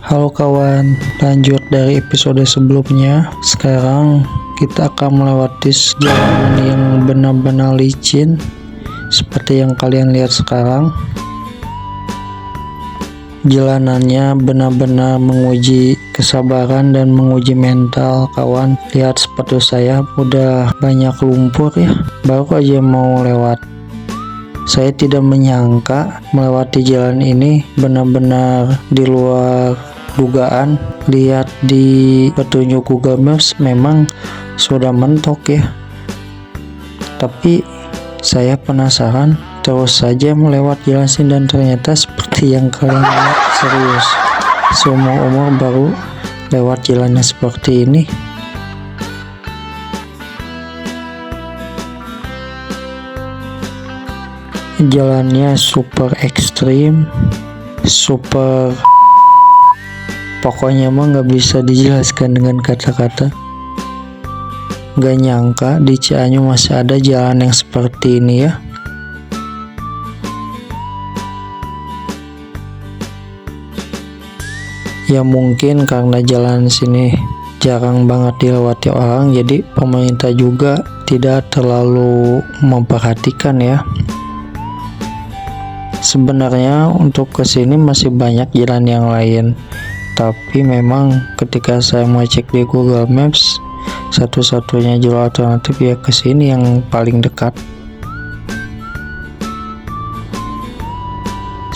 Halo kawan, lanjut dari episode sebelumnya. Sekarang kita akan melewati jalan yang benar-benar licin seperti yang kalian lihat sekarang. Jalanannya benar-benar menguji kesabaran dan menguji mental kawan. Lihat sepatu saya udah banyak lumpur ya, baru aja mau lewat. Saya tidak menyangka melewati jalan ini benar-benar di luar dugaan. Lihat di petunjuk Google Maps memang sudah mentok ya, tapi saya penasaran terus saja melewat jalan sini dan ternyata seperti yang kalian lihat. Serius, seumur umur baru lewat jalannya seperti ini. Jalannya super ekstrim, super, pokoknya mah nggak bisa dijelaskan dengan kata-kata. Gak nyangka di Cianjur masih ada jalan yang seperti ini ya. Ya mungkin karena jalan sini jarang banget dilewati orang, jadi pemerintah juga tidak terlalu memperhatikan ya. Sebenarnya untuk kesini masih banyak jalan yang lain, tapi memang ketika saya mau cek di Google Maps, satu-satunya jalur alternatif ya kesini yang paling dekat.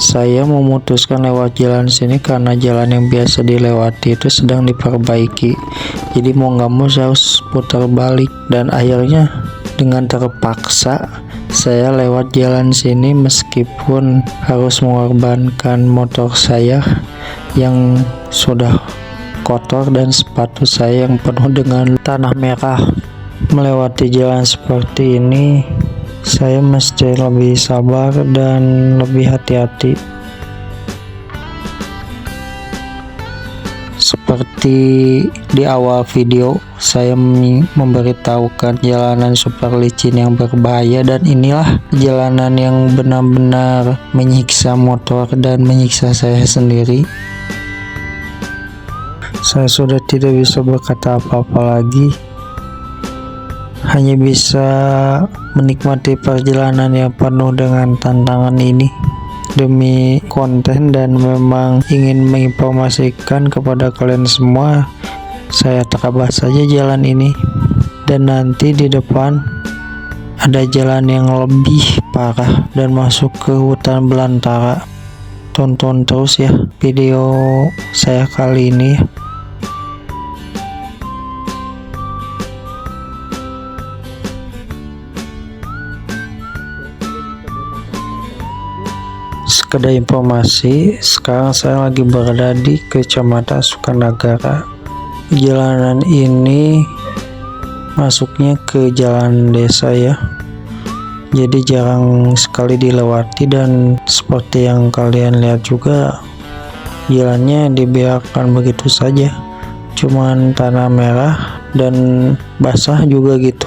Saya memutuskan lewat jalan sini karena jalan yang biasa dilewati itu sedang diperbaiki, jadi mau nggak mau saya harus putar balik, dan akhirnya dengan terpaksa saya lewat jalan sini meskipun harus mengorbankan motor saya yang sudah kotor dan sepatu saya yang penuh dengan tanah merah. Melewati jalan seperti ini saya mesti lebih sabar dan lebih hati-hati. Seperti di awal video saya memberitahukan jalanan super licin yang berbahaya, dan inilah jalanan yang benar-benar menyiksa motor dan menyiksa saya sendiri. Saya sudah tidak bisa berkata apa-apa lagi, hanya bisa menikmati perjalanan yang penuh dengan tantangan ini demi konten, dan memang ingin menginformasikan kepada kalian semua. Saya terabas saja jalan ini, dan nanti di depan ada jalan yang lebih parah dan masuk ke hutan belantara. Tonton terus ya video saya kali ini. Sekedar informasi, sekarang saya lagi berada di Kecamatan Sukanagara. Jalanan ini masuknya ke jalan desa ya, jadi jarang sekali dilewati, dan seperti yang kalian lihat juga jalannya dibiarkan begitu saja, cuman tanah merah dan basah juga gitu.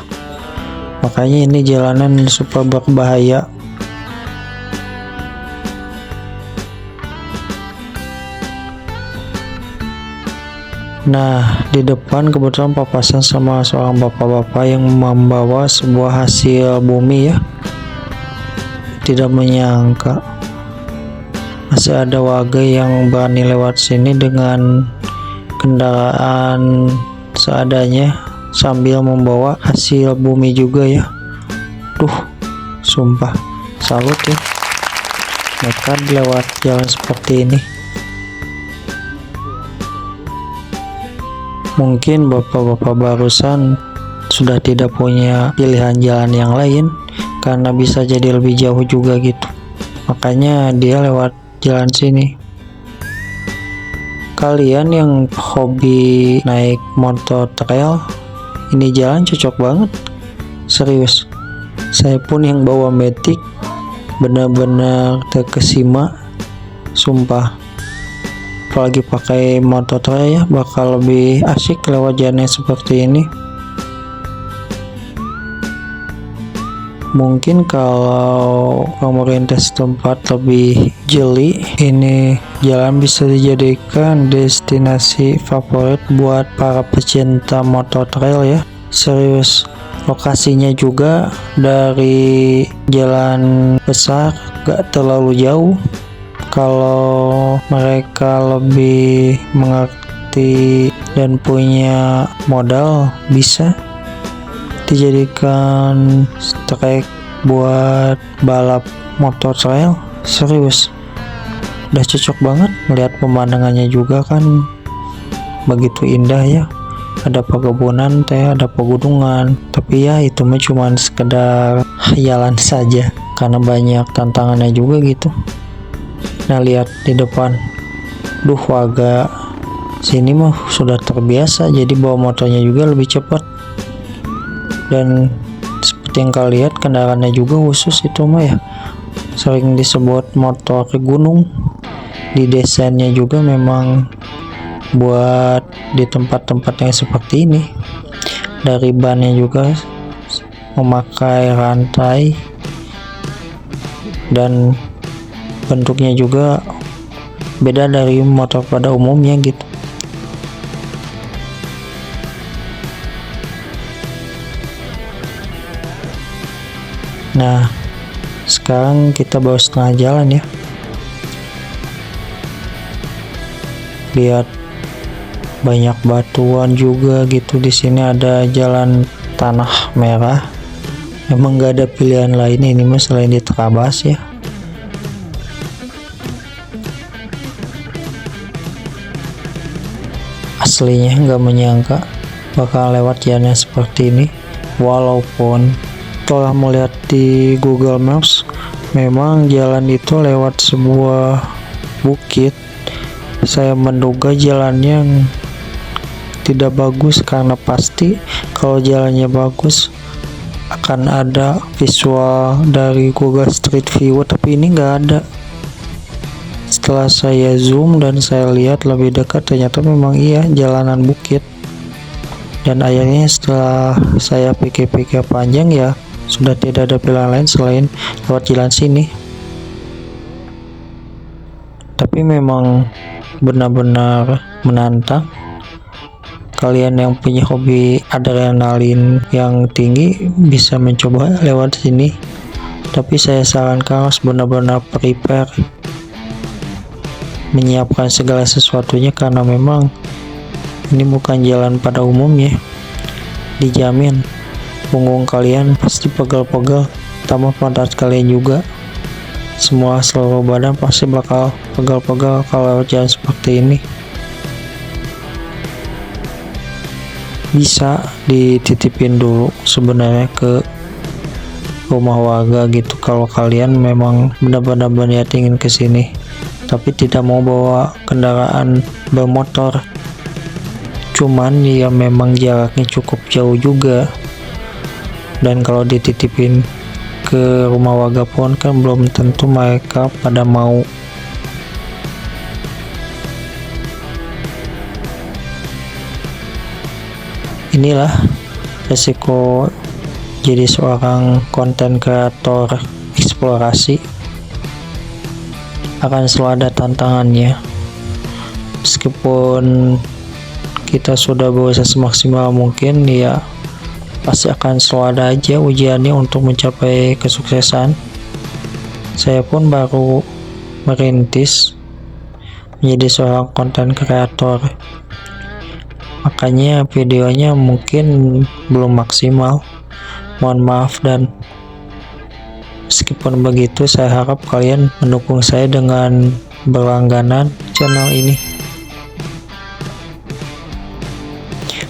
Makanya ini jalanan super berbahaya. Nah, di depan kebetulan papasan sama seorang bapak-bapak yang membawa sebuah hasil bumi ya. Tidak menyangka masih ada warga yang berani lewat sini dengan kendaraan seadanya sambil membawa hasil bumi juga ya. Sumpah salut ya, mereka lewat jalan seperti ini. Mungkin bapak-bapak barusan sudah tidak punya pilihan jalan yang lain karena bisa jadi lebih jauh juga gitu, makanya dia lewat jalan sini. Kalian yang hobi naik motor trail, ini jalan cocok banget, serius. Saya pun yang bawa Matic benar-benar terkesima, sumpah. Apalagi pakai motor trail ya, bakal lebih asik lewat jalan seperti ini. Mungkin kalau pemerintah setempat lebih jeli, ini jalan bisa dijadikan destinasi favorit buat para pecinta motor trail ya. Serius, lokasinya juga dari jalan besar gak terlalu jauh. Kalau mereka lebih mengerti dan punya modal, bisa dijadikan trek buat balap motor trail. Serius, udah cocok banget. Melihat pemandangannya juga kan begitu indah ya, ada perkebunan teh, ada pegunungan, tapi ya itu mah cuman sekedar khayalan saja karena banyak tantangannya juga gitu. Nah, lihat di depan, duh, warga sini mah sudah terbiasa, jadi bawa motornya juga lebih cepat. Dan seperti yang kalian lihat, kendaraannya juga khusus itu mah ya, sering disebut motor gunung. Di desainnya juga memang buat di tempat-tempat yang seperti ini. Dari bannya juga memakai rantai dan bentuknya juga beda dari motor pada umumnya gitu. Nah, sekarang kita bawa setengah jalan ya. Lihat banyak batuan juga gitu. Di sini ada jalan tanah merah. Emang gak ada pilihan lain ini mas selain diterabas ya. Aslinya nggak menyangka bakal lewat jalan seperti ini, walaupun setelah melihat di Google Maps memang jalan itu lewat sebuah bukit. Saya menduga jalannya tidak bagus karena pasti kalau jalannya bagus akan ada visual dari Google Street View, tapi ini nggak ada. Setelah saya zoom dan saya lihat lebih dekat, ternyata memang iya jalanan bukit. Dan akhirnya setelah saya pikir-pikir panjang ya, sudah tidak ada pilihan lain selain lewat jalan sini. Tapi memang benar-benar menantang. Kalian yang punya hobi adrenalin yang tinggi bisa mencoba lewat sini. Tapi saya sarankan harus benar-benar prepare, menyiapkan segala sesuatunya, karena memang ini bukan jalan pada umumnya. Dijamin punggung kalian pasti pegel-pegel, tambah pantat kalian juga, semua seluruh badan pasti bakal pegel-pegel kalau jalan seperti ini. Bisa dititipin dulu sebenarnya ke rumah warga gitu kalau kalian memang benar-benar berniat ingin kesini, tapi tidak mau bawa kendaraan bermotor. Cuman ya memang jaraknya cukup jauh juga, dan kalau dititipin ke rumah warga pun kan belum tentu mereka pada mau. Inilah resiko jadi seorang konten kreator eksplorasi, akan selalu ada tantangannya. Meskipun kita sudah berusaha semaksimal mungkin, ya pasti akan selalu ada aja ujiannya untuk mencapai kesuksesan. Saya pun baru merintis menjadi seorang konten kreator, makanya videonya mungkin belum maksimal, mohon maaf. Dan meskipun begitu, saya harap kalian mendukung saya dengan berlangganan channel ini.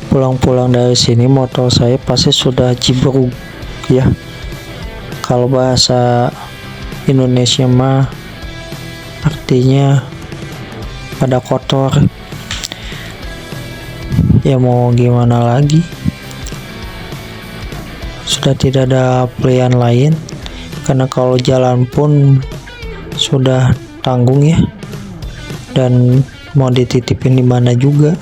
Pulang-pulang dari sini motor saya pasti sudah jibruk ya, kalau bahasa Indonesia mah artinya pada kotor. Ya mau gimana lagi, sudah tidak ada pilihan lain, karena kalau jalan pun sudah tanggung ya, dan mau dititipin di mana juga,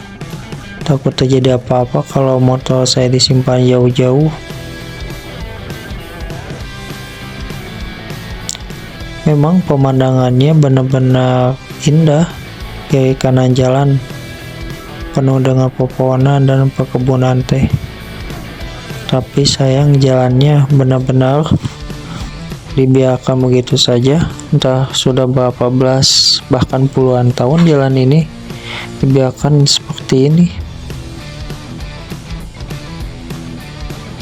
takut terjadi apa-apa kalau motor saya disimpan jauh-jauh. Memang pemandangannya benar-benar indah. Kiri kanan jalan penuh dengan pepohonan dan perkebunan teh. Tapi sayang jalannya benar-benar dibiarkan begitu saja. Entah sudah berapa belas bahkan puluhan tahun jalan ini dibiarkan seperti ini.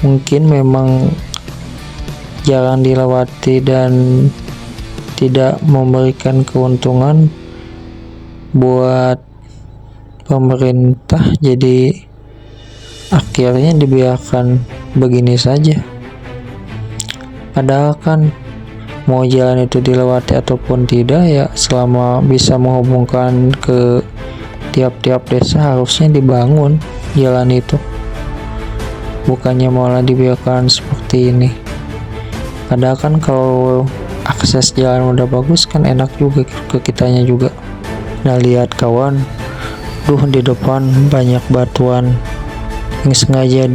Mungkin memang jarang dilewati dan tidak memberikan keuntungan buat pemerintah, jadi akhirnya dibiarkan begini saja. Padahal kan mau jalan itu dilewati ataupun tidak ya, selama bisa menghubungkan ke tiap-tiap desa harusnya dibangun jalan itu, bukannya malah dibiarkan seperti ini. Padahal kan kalau akses jalan udah bagus kan enak juga ke kitanya juga. Nah lihat kawan, di depan banyak batuan yang sengaja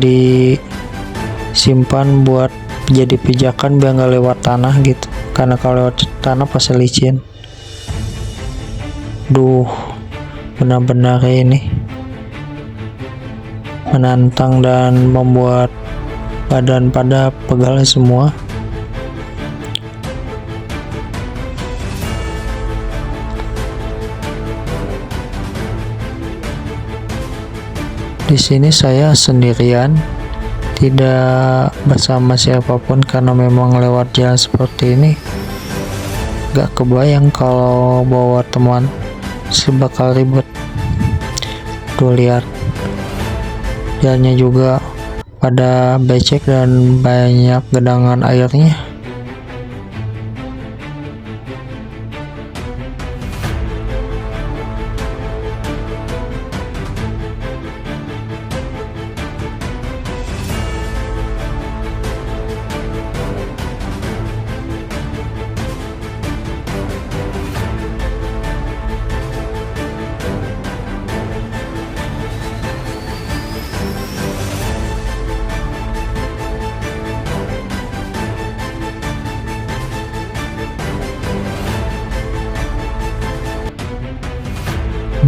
disimpan buat jadi pijakan biar nggak lewat tanah gitu, karena kalau lewat tanah pasti licin. Benar-benar ini menantang dan membuat badan pada pegal semua. Di sini saya sendirian, tidak bersama siapapun karena memang lewat jalan seperti ini gak kebayang kalau bawa teman sebakal ribet. Lihat jalannya juga pada becek dan banyak genangan airnya.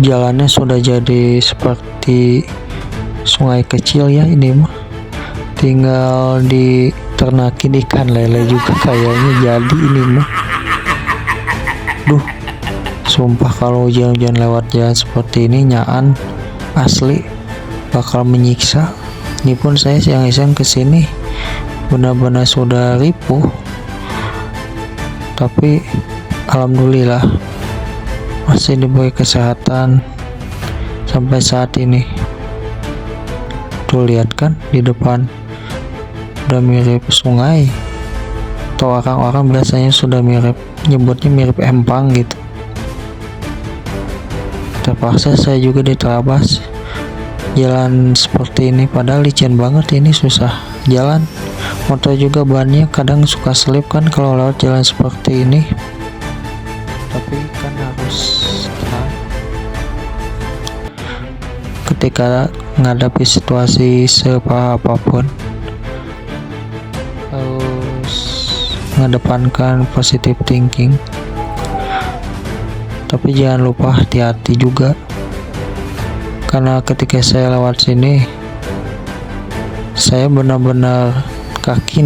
Jalannya sudah jadi seperti sungai kecil ya, ini mah tinggal diternakin ikan lele juga kayaknya jadi ini mah. Sumpah kalau hujan-hujan lewat jalan seperti ini nyaan asli bakal menyiksa. Ini pun saya siang-siang kesini benar-benar sudah ripuh, tapi alhamdulillah masih diberi kesehatan sampai saat ini. Lihat kan di depan udah mirip sungai, atau orang-orang biasanya sudah nyebutnya mirip empang gitu. Terpaksa saya juga diterabas jalan seperti ini, padahal licin banget ini, susah jalan. Motor juga bannya kadang suka selip kan kalau lewat jalan seperti ini, tapi kan harus tenang ketika menghadapi situasi separah apapun. Harus mengedepankan positive thinking, tapi jangan lupa hati-hati juga, karena ketika saya lewat sini saya benar-benar kaki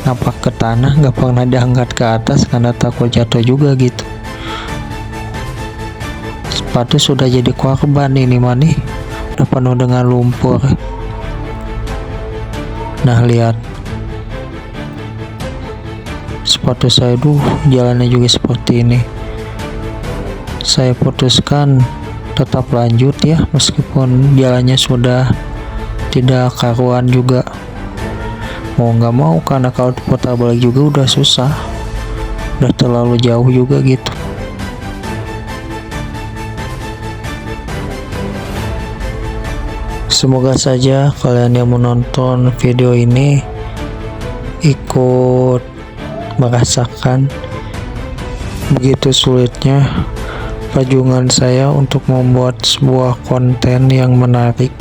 napak ke tanah, gak pernah diangkat ke atas karena takut jatuh juga gitu. Sepatu sudah jadi korban ini nih, udah penuh dengan lumpur. Nah lihat sepatu saya, jalannya juga seperti ini. Saya putuskan tetap lanjut ya, meskipun jalannya sudah tidak karuan juga. Mau nggak mau, karena kalau diputar balik juga udah susah, udah terlalu jauh juga gitu. Semoga saja kalian yang menonton video ini ikut merasakan begitu sulitnya perjuangan saya untuk membuat sebuah konten yang menarik.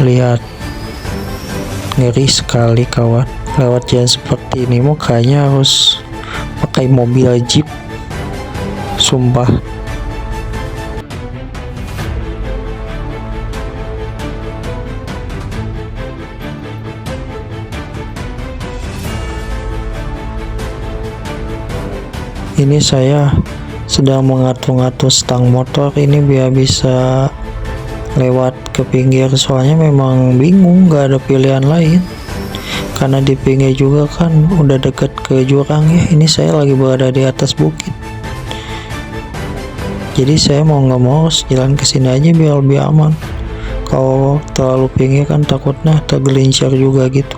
Lihat ngeri sekali kawan. Lewat jalan seperti ini mau kayaknya harus pakai mobil jeep, sumpah. Ini saya sedang mengatur-ngatur stang motor ini biar bisa lewat ke pinggir, soalnya memang bingung, gak ada pilihan lain karena di pinggir juga kan udah deket ke jurang ya. Ini saya lagi berada di atas bukit, jadi saya mau nggak mau harus jalan ke sini aja biar lebih aman. Kalau terlalu pinggir kan takutnya tergelincir juga gitu.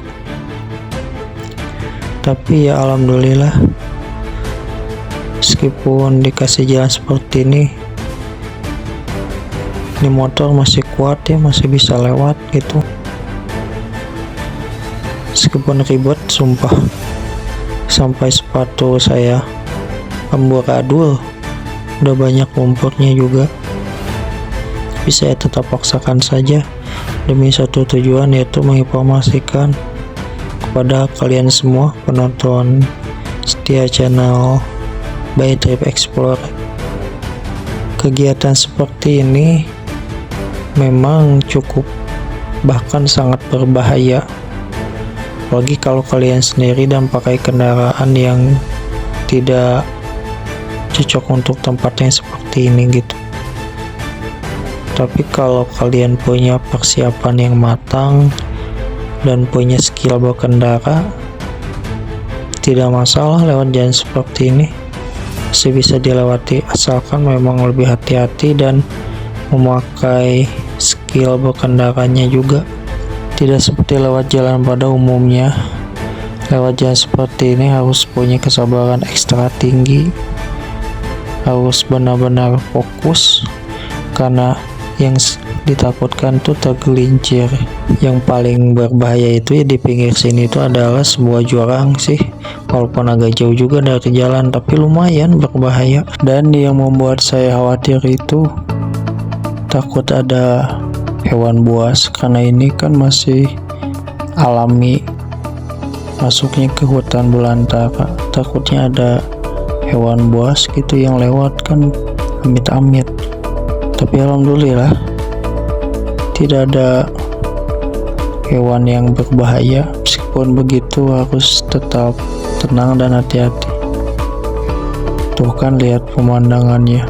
Tapi ya alhamdulillah, meskipun dikasih jalan seperti ini motor masih kuat ya, masih bisa lewat gitu. Meskipun ribet sumpah, sampai sepatu saya amburadul, udah banyak lumpurnya juga. Tapi saya tetap paksakan saja demi satu tujuan, yaitu menginformasikan kepada kalian semua penonton setia channel By Trip Explorer. Kegiatan seperti ini memang cukup, bahkan sangat berbahaya, apalagi kalau kalian sendiri dan pakai kendaraan yang tidak cocok untuk tempat yang seperti ini gitu. Tapi kalau kalian punya persiapan yang matang dan punya skill berkendara, tidak masalah lewat jalan seperti ini, masih bisa dilewati, asalkan memang lebih hati-hati dan memakai skill berkendaranya juga. Tidak seperti lewat jalan pada umumnya. Lewat jalan seperti ini harus punya kesabaran ekstra tinggi, harus benar-benar fokus, karena yang ditakutkan tuh tergelincir. Yang paling berbahaya itu ya di pinggir sini itu adalah sebuah jurang sih, walaupun agak jauh juga dari jalan, tapi lumayan berbahaya. Dan yang membuat saya khawatir itu takut ada hewan buas, karena ini kan masih alami, masuknya ke hutan belantara. Takutnya ada hewan buas gitu yang lewat kan, amit-amit. Tapi alhamdulillah tidak ada hewan yang berbahaya. Meskipun begitu harus tetap tenang dan hati-hati. Tuh kan lihat pemandangannya,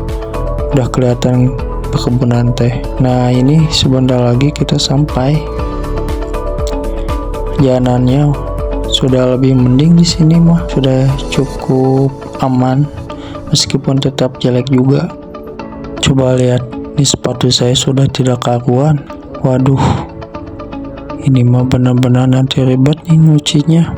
udah kelihatan perkebunan teh. Nah ini sebentar lagi kita sampai. Jalanannya sudah lebih mending di sini mah, sudah cukup aman, meskipun tetap jelek juga. Coba lihat, ini sepatu saya sudah tidak karuan. Waduh, ini mah benar-benar nanti ribet nih nyucinya.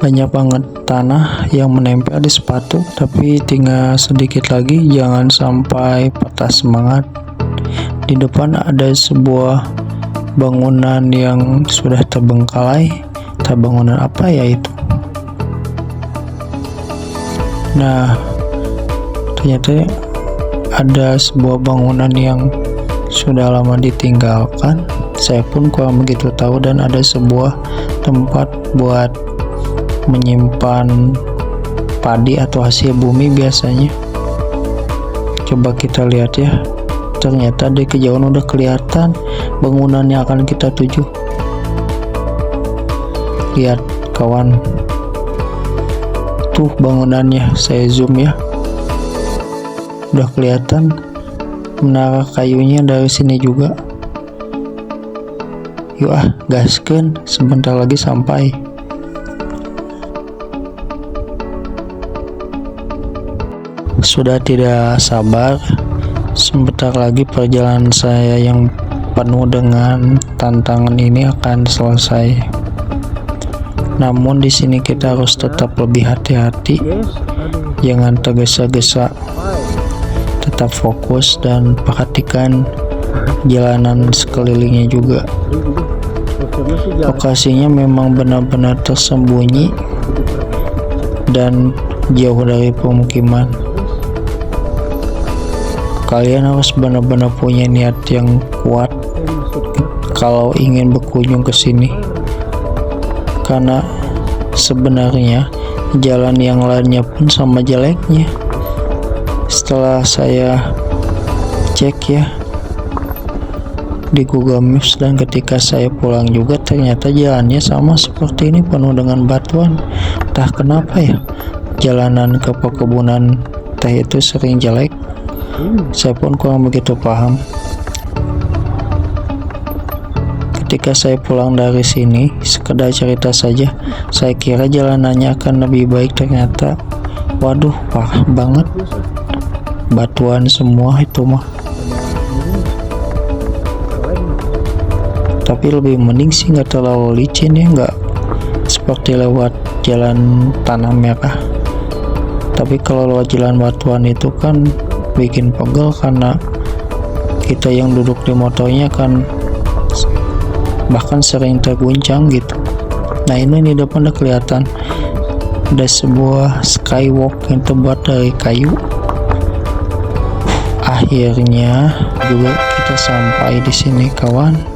Banyak banget tanah yang menempel di sepatu, tapi tinggal sedikit lagi jangan sampai patah semangat. Di depan ada sebuah bangunan yang sudah terbengkalai. Bangunan apa ya itu? Nah, ternyata ada sebuah bangunan yang sudah lama ditinggalkan. Saya pun kurang begitu tahu, dan ada sebuah tempat buat menyimpan padi atau hasil bumi biasanya. Coba kita lihat ya. Ternyata di kejauhan udah kelihatan bangunan yang akan kita tuju. Lihat kawan, tuh bangunannya, saya zoom ya, udah kelihatan menara kayunya dari sini juga. Yuk gaskeun, sebentar lagi sampai. Sudah tidak sabar, sebentar lagi perjalanan saya yang penuh dengan tantangan ini akan selesai. Namun di sini kita harus tetap lebih hati-hati, jangan tergesa-gesa, tetap fokus dan perhatikan jalanan sekelilingnya juga. Lokasinya memang benar-benar tersembunyi dan jauh dari pemukiman. Kalian harus benar-benar punya niat yang kuat kalau ingin berkunjung ke sini. karena sebenarnya jalan yang lainnya pun sama jeleknya. Setelah saya cek ya di Google Maps, dan ketika saya pulang juga ternyata jalannya sama seperti ini, penuh dengan batuan. Entah kenapa ya jalanan ke perkebunan teh itu sering jelek. Saya pun kurang begitu paham. Ketika saya pulang dari sini, sekedar cerita saja, saya kira jalanannya akan lebih baik, ternyata waduh parah banget, batuan semua itu mah. Tapi lebih mending sih nggak terlalu licin ya, nggak seperti lewat jalan tanah merah. Tapi kalau lewat jalan batuan itu kan bikin pegel, karena kita yang duduk di motornya kan bahkan sering terguncang gitu. Nah ini di depan udah kelihatan ada sebuah skywalk yang terbuat dari kayu. Akhirnya juga kita sampai di sini kawan.